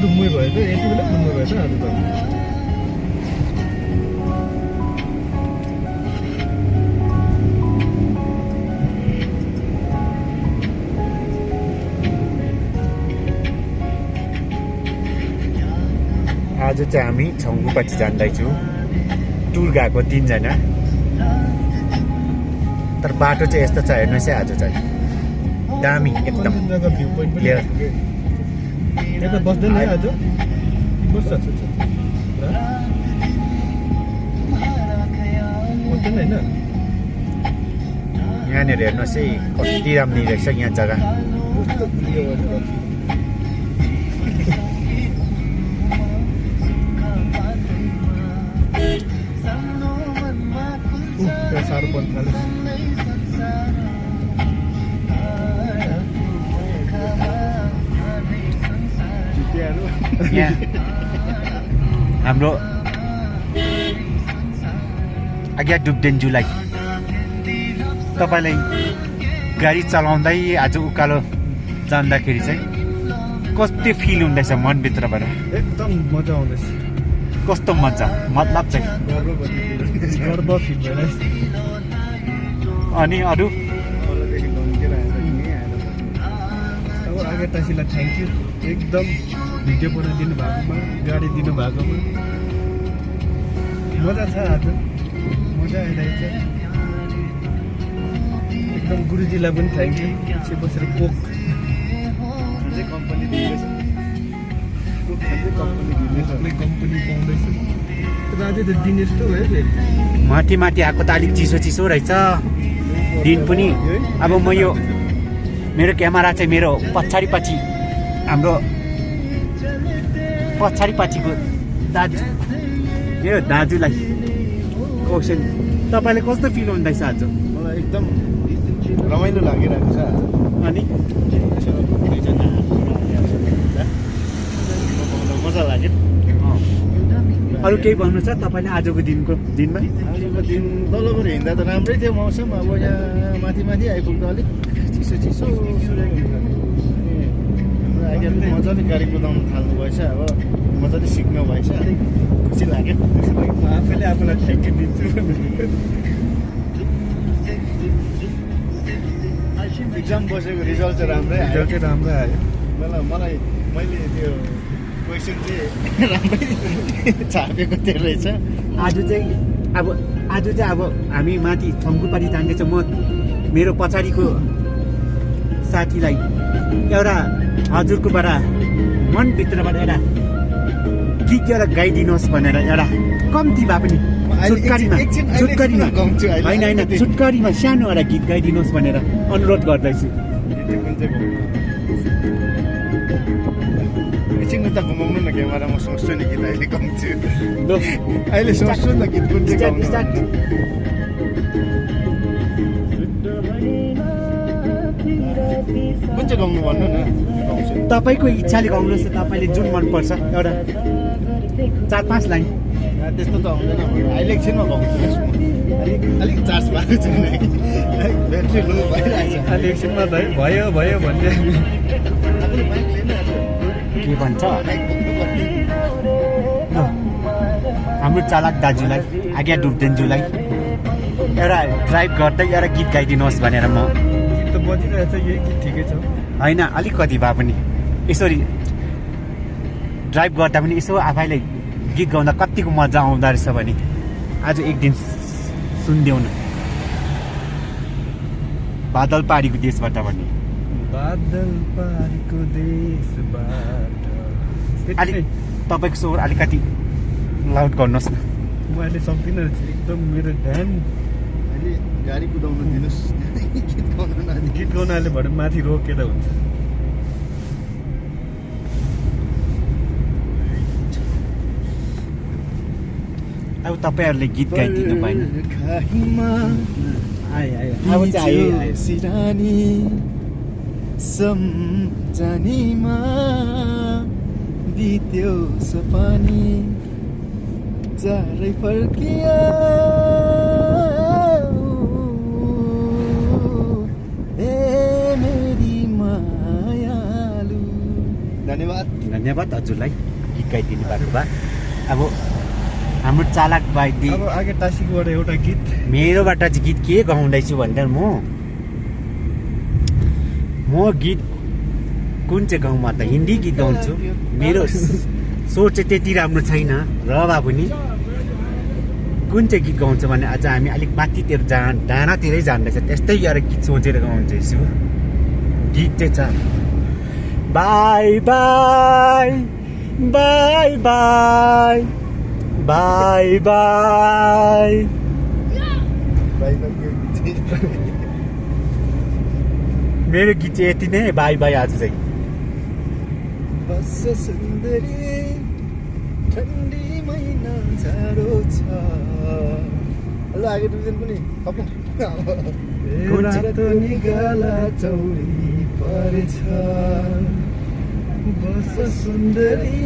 दुम्मै भयो त यति बेला दुम्मै भयो त आज त आज चाहिँ हामी छङ्गुपट्टि जाँदैछौँ टुर गएको 3 जना तर बाटो चाहिँ यस्तो छ हेर्नुहोस् है आज चाहिँ दामी एकदम कञ्चनजङ्घा भ्यू पोइन्ट पनि क्लियर यता बस्दैन है आज बस्छ बस्दैन होइन यहाँनिर हेर्नुहोस् है कति राम्रो रहेछ यहाँ जग्गा साह्रो पर्न थाल्यो यहाँ हाम्रो आज्ञा डुब्देन्जुलाई तपाईँलाई गाडी चलाउँदै आज उकालो जाँदाखेरि चाहिँ कस्तो फिल हुँदैछ मनभित्रबाट एकदम मजा आउँदैछ कस्तो मजा मतलब चाहिँ गर्व फिल भइरहेछ अनि अरू अब आगे टासीलाई थ्याङ्क यू एकदम भिडियो बनाइदिनु भएकोमा गाडी दिनु भएकोमा मजा छ आज मजा आइरहेछ एकदम गुरुजीलाई पनि थ्याङ्क यू पछि बसेर कोक कम्पनी पाउँदैछ तर अझै त दिन यस्तो भयो फेरि माथि माथि आएको त अलिक चिसो चिसो रहेछ दिन पनि अब म यो मेरो क्यामेरा चाहिँ मेरो पछाडि हाम्रो पछाडिको दाजु मेरो दाजुलाई क्वेसन तपाईँले कस्तो फिल हुँदैछ आज मलाई एकदम रमाइलो लागिरहेको छ अनि मजा लाग्यो अरू केही भन्नु छ तपाईँले आजको दिनमा आजको दिन तलबाट हिँड्दा त राम्रै थियो मौसम अब यहाँ माथि आइपुग्दा अलिक चिसो हाम्रो मजाले गाडी कुदाउनु थाल्नु भएछ अब मजाले सिक्नु भएछ खुसी लाग्यो आफैले आफूलाई थ्याङ्क यू दिन्छु इक्जाम बसेको रिजल्ट चाहिँ राम्रै आयो मैले त्यो क्वेसन चाहिँ राम्रै छापेको थियो रहेछ आज चाहिँ अब हामी माथि छङ्गुपट्टि जाँदैछौँ म मेरो पछाडिको साथीलाई एउटा हजुरकोबाट मनभित्रबाट एउटा गीत एउटा गाइदिनुहोस् भनेर एउटा कम्ती भए पनि छुटकरीमा होइन छुटकरीमा सानो एउटा गीत गाइदिनुहोस् भनेर अनुरोध गर्दैछु एकछिन त घुमाउनु न क्यामेरा म सोच्छु नि गीत अहिले गाउँछु अहिले सोच्छु नि गीत कुन चाहिँ गाउनु कुन चाहिँ गाउनु भन्नु न गाउँछु तपाईँको इच्छाले गाउनुहोस् न तपाईँले जुन मनपर्छ एउटा 4-5 लाइन त्यस्तो त आउँदैन अहिले एकछिनमा गाउँछु अलिक चार्ज भएको छैन ब्याट्री लो भइरहेछ अहिले एकछिनमा भयो भन्ने के भन्छ हाम्रो चालक दाजुलाई आज्ञा डुब्देन्जुलाई एउटा ड्राइभ गर्दै एउटा गीत गाइदिनुहोस् भनेर म गीत त बजिरहेछ यही गीत ठिकै छ होइन अलिकति भए पनि यसरी ड्राइभ गर्दा पनि यसो आफैलाई गीत गाउँदा कतिको मजा आउँदो रहेछ भने आज एक दिन सुनिदेऊ न बादल पारीको देशबाट भन्ने बादल पारीको देशबाट अलिक तपाईँको स्वर अलिकति लाउड गर्नुहोस् न म अहिले सक्दिनँ एकदम मेरो ध्यान अहिले गाडी कुदाउन दिनुहोस् गीत गाउन अहिले भरे माथि रोकेर हुन्छ अब तपाईँहरूले गीत गाइदिनु भएन अब चाहिँ आयो सिरानी सम्झनीमा बित्यो सपानी चारै फर्किया ए मेरी मायालु धन्यवाद हजुरलाई गीत गाइदिनु भएको भए अब हाम्रो चालक बाइदी अब आगे टासीकोबाट एउटा गीत मेरोबाट चाहिँ गीत के गाउँदैछु भन्दा म गीत कुन चाहिँ गाउँमा त हिन्दी गीत गाउँछु मेरो सोच चाहिँ त्यति राम्रो छैन र भए पनि कुन चाहिँ गीत गाउँछ भने आज हामी अलिक माथितिर डाँडातिरै जाँदैछ त्यस्तै एउटा गीत सोचेर गाउँदैछु गीत चाहिँ छ by by by by by by मेरो गीत चाहिँ यति नै बाई बाई आज चाहिँ बस सुन्दरी ठन्डी महिना जाडो छ ल आगे दुई दिन पनि रातो निगाला चौरी परेछ बस सुन्दरी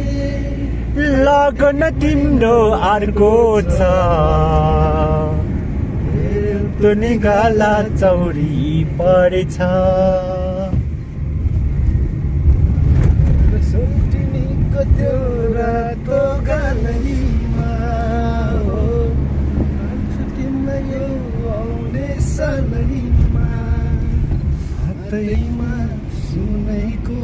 लगन तिम्रो अर्को छ तो निगाला चौरी परेछ सोटिनीको त्यो रातो गालैमा हो छुट्टिन्न यो आउने सालैमा हातैमा सुनैको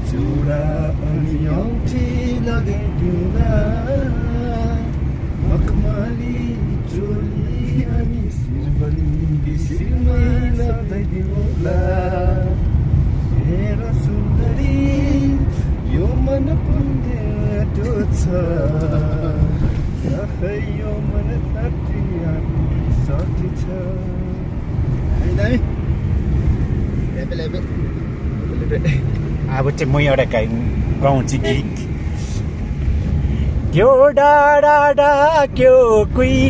चुडा अनि औँठी लगाइदिउँला मखमली चोली अनि शिरबन्दी शिरमै लगाइदिउँला हेर सुन्दरी यो मन पुण्यटो छ आखै यो मन सठी छ अब चाहिँ म एउटा गाउँछु गीत त्यो डाँडा डाक्यो कुइ